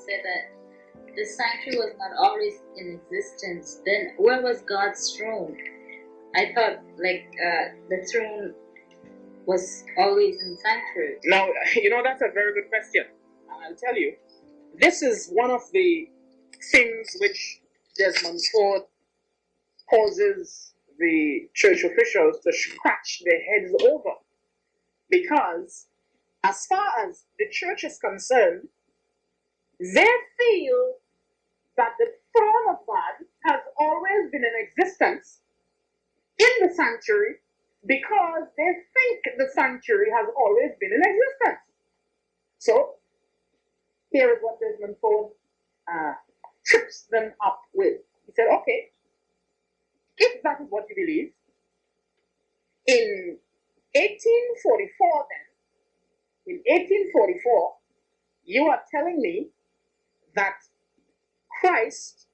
said that the sanctuary was not always in existence, then where was God's throne? I thought the throne was always in sanctuary. Now, that's a very good question. I'll tell you, this is one of the things which Desmond Ford causes the church officials to scratch their heads over. Because as far as the church is concerned, they feel that the throne of God has always been in existence in the sanctuary because they think the sanctuary has always been in existence. So, here is what Desmond Ford trips them up with. He said, okay, if that is what you believe, in 1844 then, in 1844, you are telling me that Christ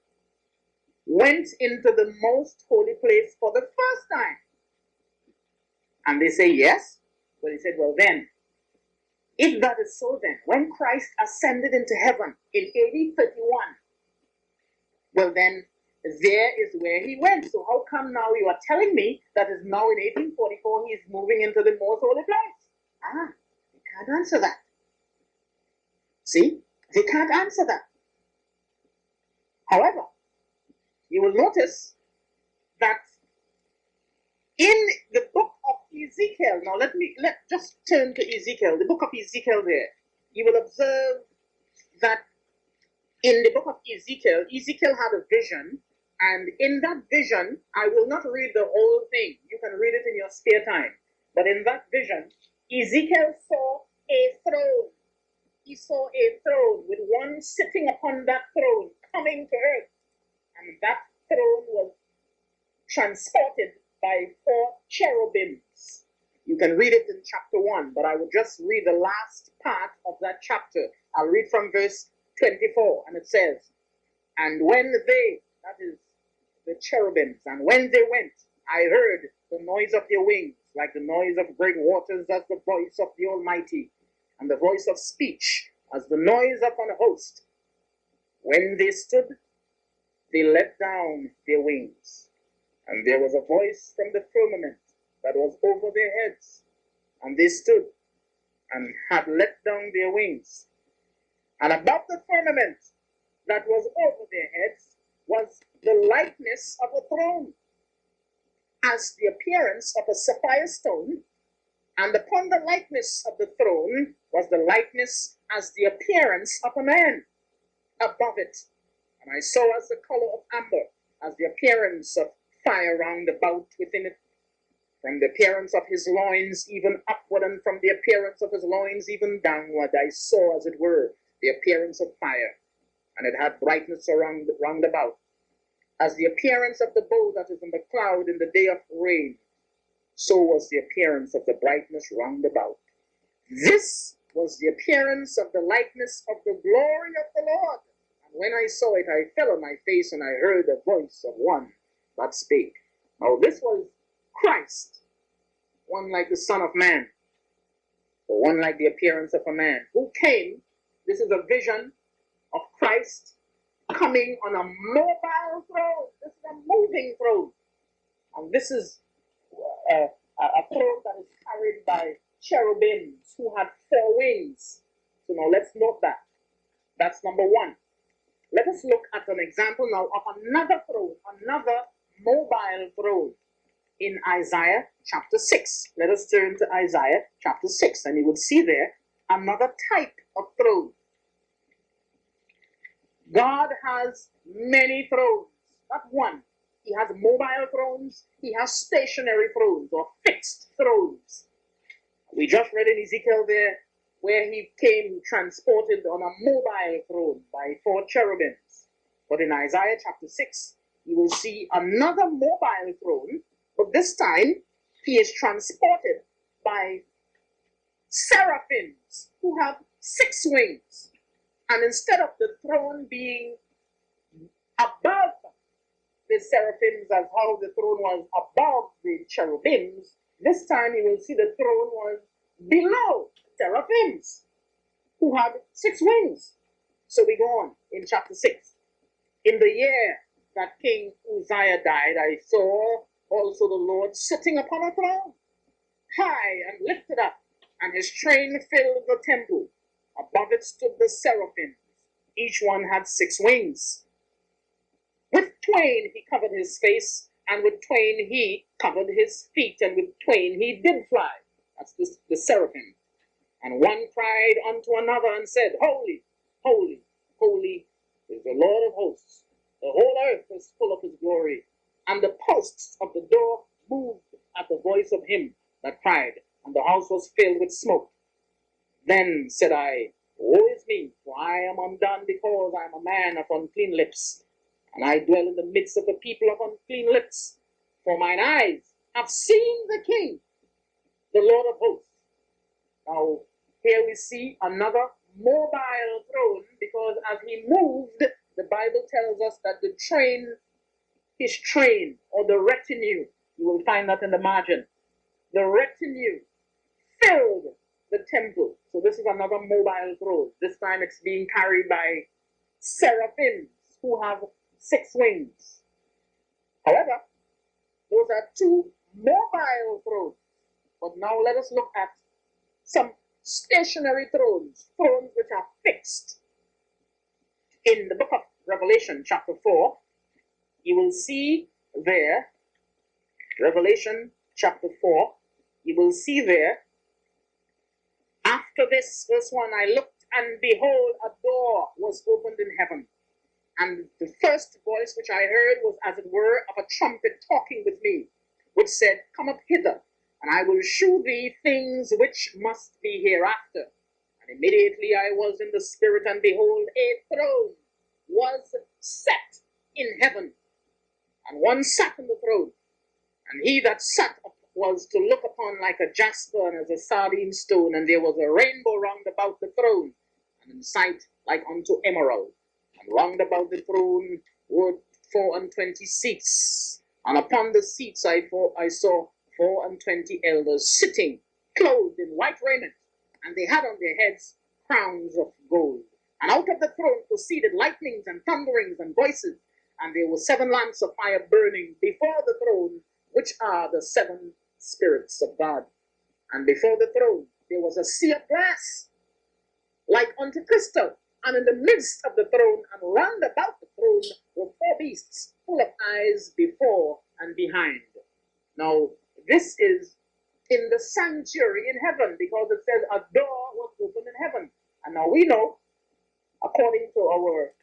went into the most holy place for the first time. And they say yes. Well, he said, well then, if that is so then, when Christ ascended into heaven in AD 31, well then, there is where he went. So how come now you are telling me that is now in 1844 he is moving into the most holy place? They can't answer that. See, they can't answer that. However, you will notice that in the book of Ezekiel, now let's just turn to Ezekiel, the book of Ezekiel there. You will observe that in the book of Ezekiel, Ezekiel had a vision, and in that vision, I will not read the whole thing. You can read it in your spare time. But in that vision, Ezekiel saw a throne. He saw a throne with one sitting upon that throne coming to earth. And that throne was transported by 4 cherubims. You can read it in chapter 1, but I will just read the last part of that chapter. I'll read from verse 24, and it says, and when they, that is the cherubims, and when they went, I heard the noise of their wings, like the noise of great waters, as the voice of the Almighty, and the voice of speech, as the noise upon a host. When they stood, they let down their wings, and there was a voice from the firmament that was over their heads, and they stood, and had let down their wings. And above the firmament that was over their heads was the likeness of a throne, as the appearance of a sapphire stone, and upon the likeness of the throne was the likeness as the appearance of a man above it. And I saw as the color of amber, as the appearance of fire round about within it, from the appearance of his loins even upward, and from the appearance of his loins even downward, I saw, as it were, the appearance of fire, and it had brightness round about, as the appearance of the bow that is in the cloud in the day of rain. So was the appearance of the brightness round about. This was the appearance of the likeness of the glory of the Lord. And when I saw it, I fell on my face, and I heard the voice of one that spake. Now this was Christ, one like the Son of Man, or one like the appearance of a man, who came. This is a vision of Christ coming on a mobile throne. This is a moving throne. And this is a throne that is carried by cherubims who had 4 wings. So now let's note that. That's number 1. Let us look at an example now of another throne, another mobile throne in Isaiah chapter 6. Let us turn to Isaiah chapter 6, and you will see there another type of throne. God has many thrones, not one. He has mobile thrones, he has stationary thrones, or fixed thrones. We just read in Ezekiel there where he came transported on a mobile throne by 4 cherubims. But in Isaiah chapter 6, you will see another mobile throne, but this time he is transported by seraphims who have 6 wings. And instead of the throne being above the seraphims, as how the throne was above the cherubims, this time you will see the throne was below the seraphims, who had 6 wings. So we go on in chapter 6. In the year that King Uzziah died, I saw also the Lord sitting upon a throne, high and lifted up, and his train filled the temple. Above it stood the seraphims. Each one had 6 wings. With twain he covered his face, and with twain he covered his feet, and with twain he did fly. That's the seraphim. And one cried unto another and said, Holy, holy, holy is the Lord of hosts. The whole earth is full of his glory. And the posts of the door moved at the voice of him that cried, and the house was filled with smoke. Then said I, Woe is me, for I am undone, because I am a man of unclean lips, and I dwell in the midst of the people of unclean lips. For mine eyes have seen the King, the Lord of hosts. Now, here we see another mobile throne, because as he moved, the Bible tells us that the train, his train, or the retinue, you will find that in the margin, the retinue filled the temple. So this is another mobile throne. This time it's being carried by seraphims who have 6 wings. However, those are 2 mobile thrones. But now let us look at some stationary thrones, thrones which are fixed. In the book of Revelation, chapter 4, you will see there, Revelation chapter 4, you will see there, after this, verse 1, I looked, and behold, a door was opened in heaven. And the first voice which I heard was as it were of a trumpet talking with me, which said, Come up hither, and I will shew thee things which must be hereafter. And immediately I was in the spirit, and behold, a throne was set in heaven, and one sat on the throne. And he that sat was to look upon like a jasper and as a sardine stone, and there was a rainbow round about the throne, and in sight like unto emerald. And round about the throne were 24 seats, and upon the seats I saw 24 elders sitting, clothed in white raiment, and they had on their heads crowns of gold. And out of the throne proceeded lightnings and thunderings and voices, and there were 7 lamps of fire burning before the throne, which are the 7 spirits of God. And before the throne there was a sea of glass, like unto crystal, and in the midst of the throne and round about the throne were 4 beasts, full of eyes before and behind. Now, this is in the sanctuary in heaven, because it says a door was opened in heaven. And now we know, according to our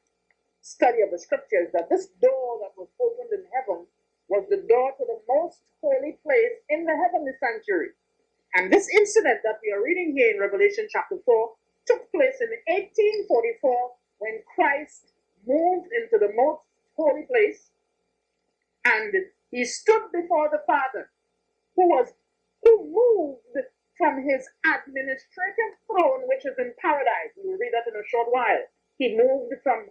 study of the scriptures, that this door that was opened in heaven was the door to the most holy place in the heavenly sanctuary. And this incident that we are reading here in Revelation chapter 4 took place in 1844, when Christ moved into the most holy place, and he stood before the Father, who moved from his administrative throne, which is in paradise. We will read that in a short while. He moved from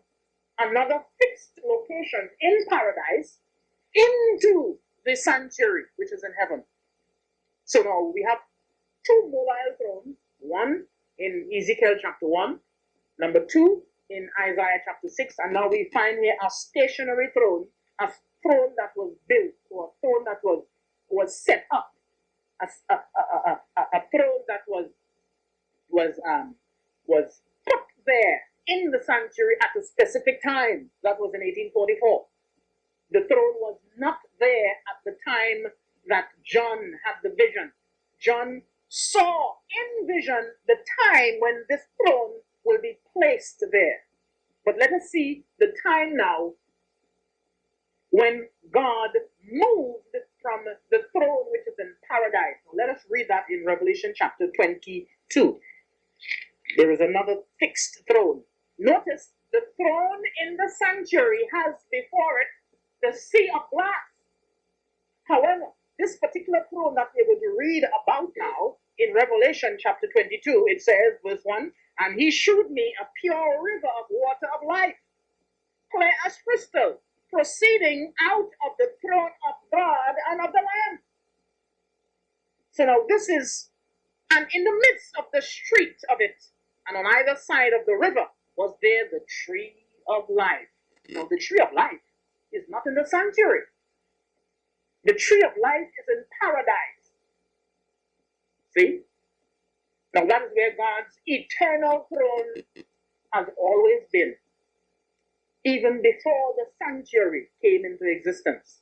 another fixed location in paradise into the sanctuary, which is in heaven. So now we have 2 mobile thrones, one in Ezekiel chapter 1, number 2 in Isaiah chapter 6, and now we find here a stationary throne, a throne that was built, or a throne that was set up, a throne that was put there in the sanctuary at a specific time. That was in 1844. The throne was not there at the time that John had the vision. John saw in vision the time when this throne will be placed there. But let us see the time now when God moved from the throne which is in paradise. Now let us read that in Revelation chapter 22. There is another fixed throne. Notice the throne in the sanctuary has before it the sea of glass. However, this particular throne that we're going to read about now in Revelation chapter 22, it says, verse 1, and he shewed me a pure river of water of life, clear as crystal, proceeding out of the throne of God and of the Lamb. So now this is, and in the midst of the street of it, and on either side of the river, was there the tree of life. Now, the tree of life is not in the sanctuary. The tree of life is in paradise. See? Now, that is where God's eternal throne has always been, even before the sanctuary came into existence.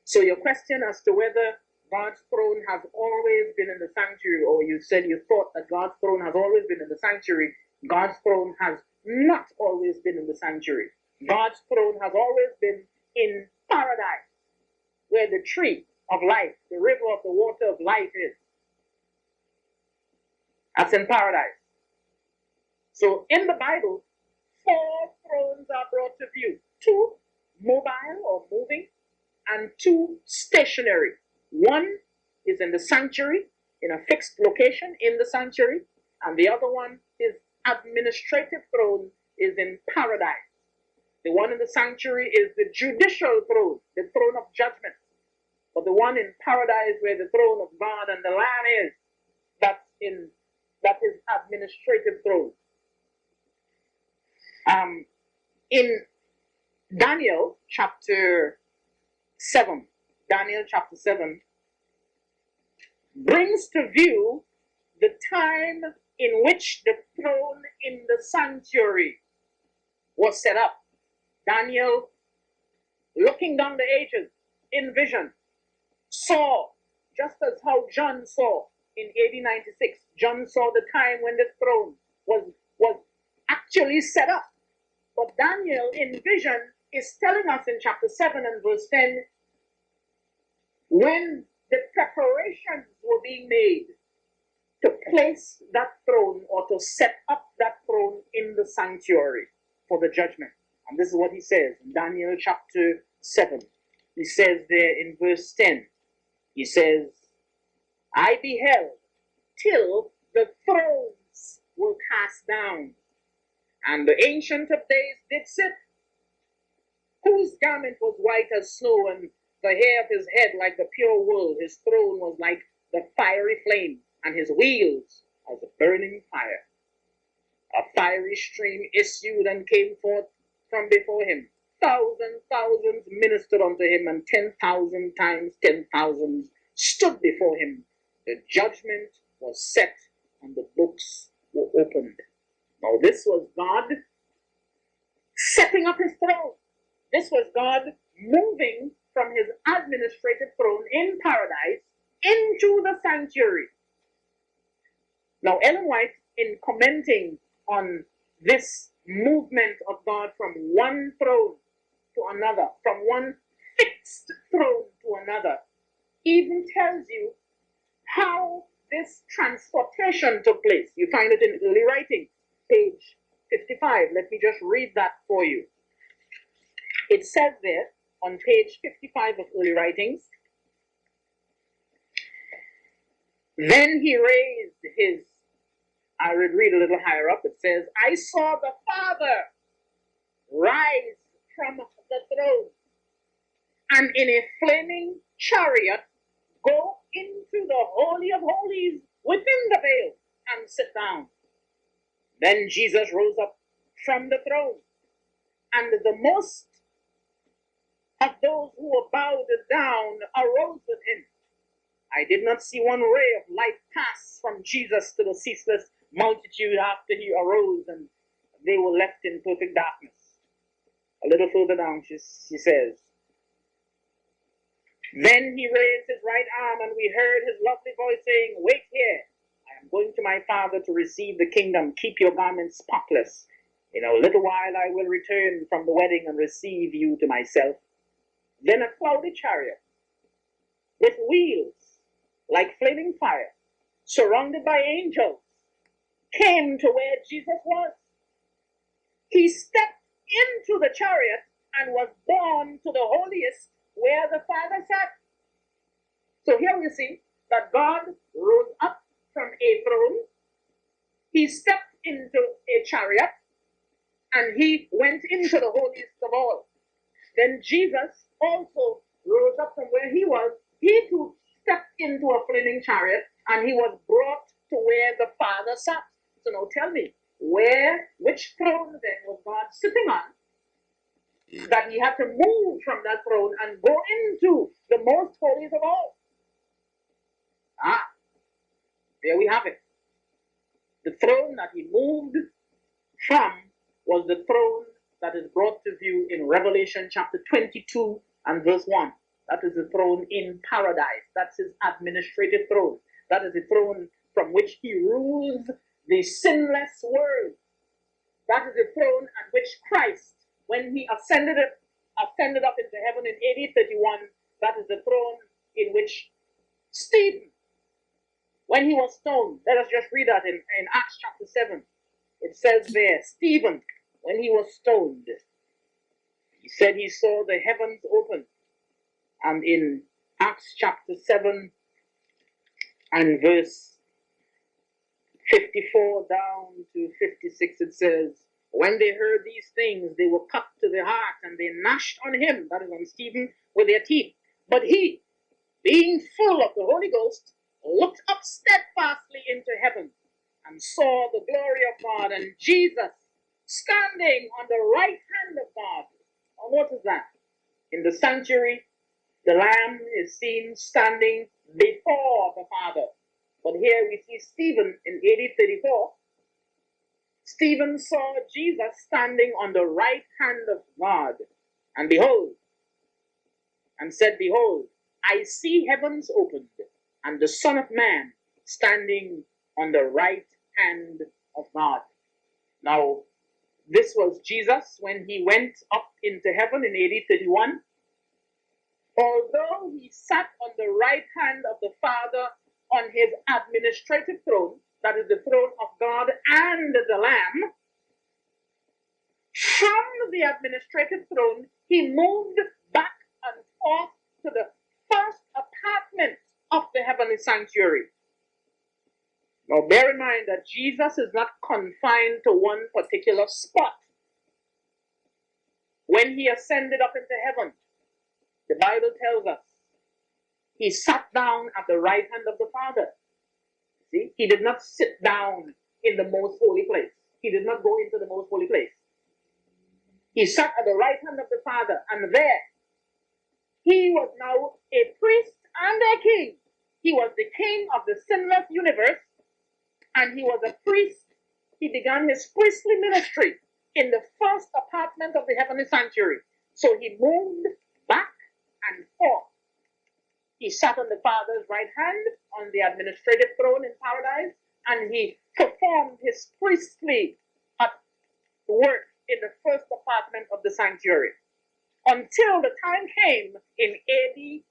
So your question as to whether God's throne has always been in the sanctuary, or you said you thought that God's throne has always been in the sanctuary, God's throne has not always been in the sanctuary. God's throne has always been in paradise, where the tree of life, the river of the water of life is. That's in paradise. So in the Bible, 4 thrones are brought to view. 2 mobile or moving, and 2 stationary. 1 is in the sanctuary, in a fixed location in the sanctuary, and the other one, his administrative throne, is in paradise. The one in the sanctuary is the judicial throne, the throne of judgment. But the one in paradise, where the throne of God and the Lamb is, that is administrative throne. In Daniel chapter 7, brings to view the time in which the throne in the sanctuary was set up. Daniel, looking down the ages in vision, saw, just as how John saw in AD 96, John saw the time when the throne was actually set up. But Daniel in vision is telling us in chapter 7 and verse 10, when the preparations were being made to place that throne, or to set up that throne in the sanctuary for the judgment. And this is what he says in Daniel chapter 7. He says there in verse 10, he says, I beheld till the thrones were cast down, and the Ancient of Days did sit, whose garment was white as snow, and the hair of his head like the pure wool. His throne was like the fiery flame, and his wheels as a burning fire. A fiery stream issued and came forth from before him. Thousands ministered unto him, and 10,000 times 10,000 stood before him. The judgment was set, and the books were opened. Now this was God setting up his throne. This was God moving from his administrative throne in paradise into the sanctuary. Now Ellen White, in commenting on this movement of God from one throne to another, from one fixed throne to another, even tells you how this transportation took place. You find it in early writings, page 55. Let me just read that for you. It says there on page 55 of early writings, then he raised his, I would read a little higher up, it says, I saw the Father rise from the throne, and in a flaming chariot go into the Holy of Holies within the veil and sit down. Then Jesus rose up from the throne, and the most of those who were bowed down arose with him. I did not see one ray of light pass from Jesus to the ceaseless multitude after he arose, and they were left in perfect darkness. A little further down, she says, then he raised his right arm, and we heard his lovely voice saying, wait here, I am going to my Father to receive the kingdom. Keep your garments spotless. In a little while I will return from the wedding and receive you to myself. Then a cloudy chariot with wheels like flaming fire, surrounded by angels, came to where Jesus was. He stepped into the chariot and was borne to the holiest where the Father sat. So here we see that God rose up from a throne. He stepped into a chariot, and he went into the holiest of all. Then Jesus also rose up from where he was. He too stepped into a flaming chariot, and he was brought to where the Father sat. So now tell me, which throne then was God sitting on, that he had to move from that throne and go into the most holies of all. There we have it. The throne that he moved from was the throne that is brought to view in Revelation chapter 22 and verse 1. That is the throne in paradise. That's his administrative throne. That is the throne from which he rules the sinless world. That is the throne at which Christ, when he ascended up into heaven in AD 31, that is the throne in which Stephen, when he was stoned, let us just read that in Acts chapter 7. It says there, Stephen, when he was stoned, he said he saw the heavens open. And in Acts chapter 7 and verse 54 down to 56, it says, when they heard these things, they were cut to the heart, and they gnashed on him, that is on Stephen, with their teeth. But he, being full of the Holy Ghost, looked up steadfastly into heaven, and saw the glory of God, and Jesus standing on the right hand of God. Now what is that? In the sanctuary, the Lamb is seen standing before the Father. But here we see Stephen in AD 34. Stephen saw Jesus standing on the right hand of God, and behold, and said, behold, I see heavens opened, and the Son of Man standing on the right hand of God. Now, this was Jesus when he went up into heaven in AD 31. Although he sat on the right hand of the Father on his administrative throne, that is the throne of God and the Lamb, from the administrative throne, he moved back and forth to the first apartment of the heavenly sanctuary. Now bear in mind that Jesus is not confined to one particular spot. When he ascended up into heaven, the Bible tells us he sat down at the right hand of the Father. See, he did not sit down in the most holy place. He did not go into the most holy place. He sat at the right hand of the Father, and there he was now a priest and a king. He was the king of the sinless universe, and he was a priest. He began his priestly ministry in the first apartment of the heavenly sanctuary. So he moved back and forth. He sat on the Father's right hand on the administrative throne in paradise, and he performed his priestly work in the first apartment of the sanctuary, until the time came in AD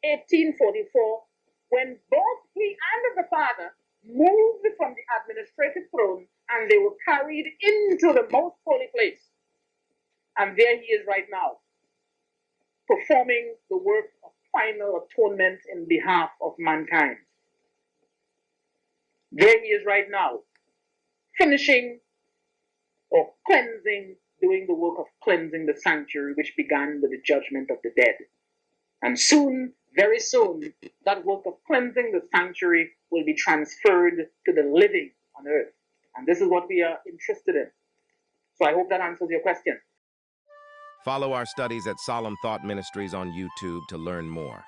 1844 when both he and the Father moved from the administrative throne, and they were carried into the most holy place. And there he is right now, performing the work of final atonement in behalf of mankind. There he is right now, finishing or cleansing, doing the work of cleansing the sanctuary, which began with the judgment of the dead. And soon, very soon, that work of cleansing the sanctuary will be transferred to the living on earth. And this is what we are interested in. So I hope that answers your question. Follow our studies at Solemn Thought Ministries on YouTube to learn more.